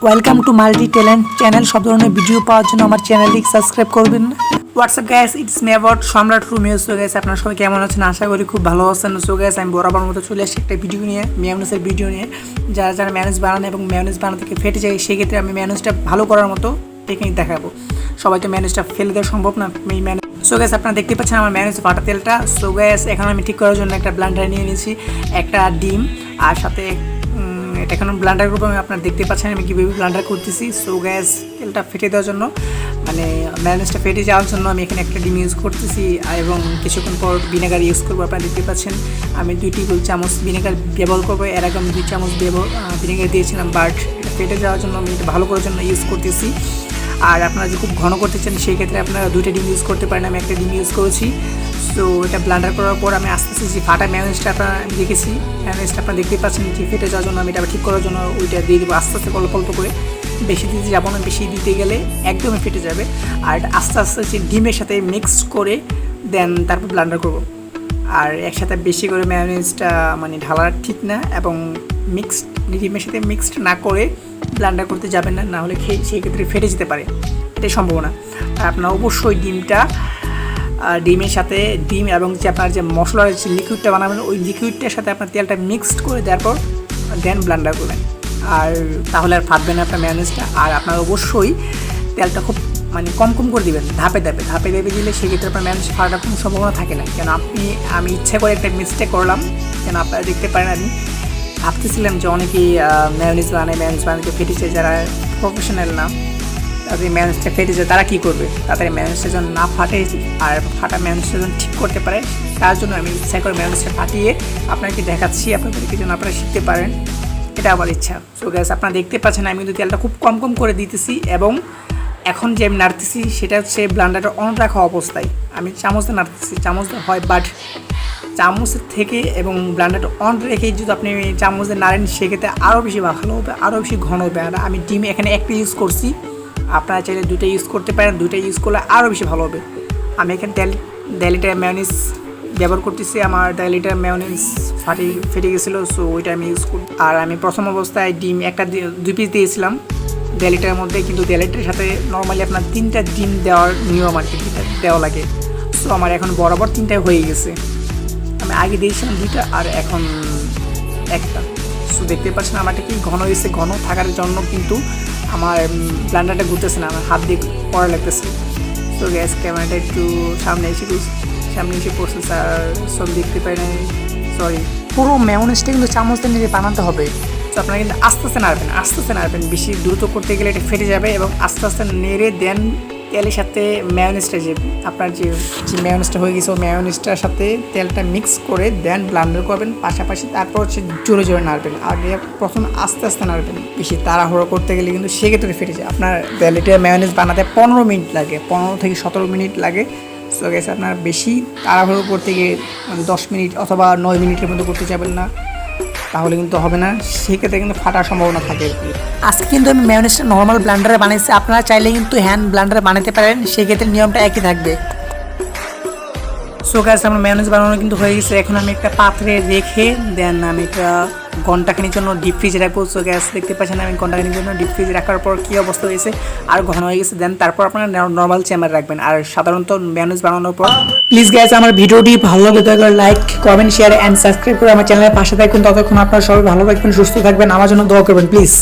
Welcome to multi talent channel. সব ধরনের video পাওয়ার জন্য আমার চ্যানেলটি সাবস্ক্রাইব করবেন। WhatsApp guys, it's me about সম্রাট রুমিও। সো গাইস, আপনারা সবাই কেমন আছেন? আশা করি খুব ভালো আছেন। সো গাইস, আমি বরাবর মতো চলে আসি একটা ভিডিও নিয়ে, mayonnaise ভিডিও নিয়ে। যারা যারা mayonnaise বানান এবং mayonnaise বানাতে থেকে ফেটে যায়, সেক্ষেত্রে আমি mayonnaise ভালো করার মতো টেকনিক দেখাবো। সবাই তো mayonnaise ফেলে দেওয়া সম্ভব না। সো গাইস, আপনারা দেখতে পাচ্ছেন আমার mayonnaise বাটা তেলটা। সো গাইস, এখন আমি ঠিক করার জন্য একটা ব্লেন্ডার নিয়ে নিয়েছি, একটা ডিম আর সাথে এটা এখন ব্লেন্ডার করবো। আমি আপনারা দেখতে পাচ্ছেন আমি কীভাবে ব্লেন্ডার করতেছি। সো গ্যাস, তেলটা ফেটে দেওয়ার জন্য, মানে mayonnaise ফেটে যাওয়ার জন্য আমি এখানে একটা ডিম ইউজ করতেছি এবং কিছুক্ষণ পর ভিনেগার ইউজ করবো। আপনারা দেখতে পাচ্ছেন আমি 2 টেবিল চামচ ভিনেগার ব্যবহার করবো। এর আগে আমি 2 চামচ ভিনেগার দিয়েছিলাম, বাট এটা ফেটে যাওয়ার জন্য আমি এটা ভালো করার জন্য ইউজ করতেছি। আর আপনারা যদি খুব ঘন করতে চান, সেই ক্ষেত্রে আপনারা 2টা ডিম ইউজ করতে পারেন। আমি একটা ডিম ইউজ করেছি। সো এটা ব্লেন্ডার করার পর আমি আস্তে আস্তে যে ফাটা mayonnaise আপনারা দেখেছি, mayonnaise আপনারা দেখতে পাচ্ছেন যে ফেটে যাওয়ার জন্য আমি এটা ঠিক করার জন্য ওইটা দিয়ে দেবো আস্তে আস্তে, অল্প অল্প করে। বেশি দিতে যাবো না, বেশি দিতে গেলে একদমই ফেটে যাবে। আর আস্তে আস্তে যে ডিমের সাথে মিক্স করে দেন তারপর ব্লেন্ডার করবো। আর একসাথে বেশি করে mayonnaise মানে ঢালা ঠিক না, এবং ডিমের সাথে মিক্সড না করে ব্লেন্ডার করতে যাবেন না, নাহলে সেই ক্ষেত্রে ফেটে যেতে পারে, এটাই সম্ভাবনা। আর আপনার অবশ্যই ডিমের সাথে ডিম এবং যে আপনার যে মশলার যে লিকুইডটা বানাবেন, ওই লিকুইডটার সাথে আপনার তেলটা মিক্সড করে দেওয়ার পর দেন ব্লেন্ডার করবেন। আর তাহলে আর ফাটবে না আপনার mayonnaise। আর আপনার অবশ্যই তেলটা খুব মানে কম কম করে দিবেন, ধাপে ধাপে দিলে সেক্ষেত্রে আপনার mayonnaise ফাটার কোনো সম্ভাবনা থাকে না। কেন আমি ইচ্ছা করে একটা মিস্টেক করলাম, কেন আপনারা দেখতে পারেন আমি ভাবতেছিলাম যে অনেকেই mayonnaise বানাতে ফেটেছে, যারা প্রফেশনাল না, তাদের mayonnaise ফেটে যায়, তারা কী করবে? তাদের mayonnaise যেন না ফাটে আর ফাটা mayonnaise যেন ঠিক করতে পারে, তার জন্য আমি ইচ্ছা করে mayonnaise ফাটিয়ে আপনাকে দেখাচ্ছি, আপনাদেরকে যেন আপনারা শিখতে পারেন। এটা আমার ইচ্ছা। সো গাইস, আপনারা দেখতে পাচ্ছেন আমি কিন্তু তেলটা খুব কম কম করে দিতেছি, এবং এখন যে আমি নাড়তেছি সেটা হচ্ছে ব্লেন্ডারটা অন রাখা অবস্থায় আমি চামচে নাড়তেছি। চামচটা হয়, বাট চামচের থেকে এবং ব্লেন্ডারটা অন রেখে যদি আপনি চামচে নাড়েন, সেক্ষেত্রে আরও বেশি ভালো হবে, আরও বেশি ঘন হবে। আর আমি ডিম এখানে একটা ইউজ করছি, আপনারা চাইলে 2টা ইউজ করতে পারেন। 2টা ইউজ করলে আরও বেশি ভালো হবে। আমি এখানে 1.5 লিটার mayonnaise ব্যবহার করতেছি। আমার 1.5 লিটার mayonnaise ফেটে গেছিলো, সো ওইটা আমি ইউজ করি। আর আমি প্রথম অবস্থায় ডিম 2 পিস দিয়েছিলাম 1.5 লিটারের মধ্যে, কিন্তু 1.5 লিটারের সাথে নর্মালি আপনার 3টা ডিম দেওয়ার নিয়ম আর কি, 3টা দেওয়া লাগে। সো আমার এখন বরাবর 3টাই হয়ে গেছে। আমি আগে দিয়েছিলাম 2টা আর এখন 1টা। সো দেখতে পাচ্ছেন আমারটা কি ঘন হয়েছে। ঘন থাকার জন্য কিন্তু আমার ব্লেন্ডারটা ঘুরতেছে না, আমার হাত দিয়ে পড়া লাগতেছে। তো গ্যাস ক্যামেরাটা একটু সামনে এসে পড়ছে স্যার, সব দেখতে পাই না, সরি। পুরো mayonnaise কিন্তু চামচটা নিয়ে বানাতে হবে। তো আপনারা কিন্তু আস্তে আস্তে নাড়বেন। বেশি দ্রুত করতে গেলে এটা ফেটে যাবে, এবং আস্তে আস্তে নেড়ে দেন তেলের সাথে mayonnaise যে আপনার যে mayonnaise হয়ে গেছে, ওই mayonnaise সাথে তেলটা মিক্স করে দেন ব্লেন্ডার করবেন পাশাপাশি। তারপর হচ্ছে জোরে জোরে নাড়বেন। আর প্রথম আস্তে আস্তে নাড়বেন, বেশি তাড়াহুড়ো করতে গেলে কিন্তু সেক্ষেত্রে ফেটে যায়। আপনার 1.5 লিটার mayonnaise বানাতে 15 মিনিট লাগে, 15 থেকে 17 মিনিট লাগে। সো গেছে, আপনার বেশি তাড়াহুড়ো করতে গিয়ে 10 মিনিট অথবা 9 মিনিটের মধ্যে করতে যাবেন না, তাহলে কিন্তু হবে না, সেক্ষেত্রে কিন্তু ফাটার সম্ভাবনা থাকে। আজকে কিন্তু আমি mayonnaise নর্মাল ব্লেন্ডারে বানিয়েছি, আপনারা চাইলে কিন্তু হ্যান্ড ব্লেন্ডারে বানাতে পারেন, সেক্ষেত্রে নিয়মটা একই থাকবে। সো গাইস, আমার mayonnaise বানানো কিন্তু হয়ে গেছে। এখন আমি একটা পাত্রে রেখে দেন আমি এটা ঘন্টাখানির জন্য ডিপ ফ্রিজে রাখবো। সো গ্যাস, দেখতে পাচ্ছেন আমি ঘন্টাখানির জন্য ডিপ ফ্রিজে রাখার পর কী অবস্থা হয়েছে, আর ঘন হয়ে গেছে। দেন তারপর আপনারা নর্মাল চেম্বারে রাখবেন। আর সাধারণত mayonnaise বানানোর পর প্লিজ গ্যাস, আমার ভিডিওটি ভালো লাগে তাহলে like, comment, share and subscribe করে আমার চ্যানেলের পাশে থাকুন। ততক্ষণ আপনারা সবাই ভালো থাকবেন, সুস্থ থাকবেন, আমার জন্য দোয়া করবেন প্লিজ।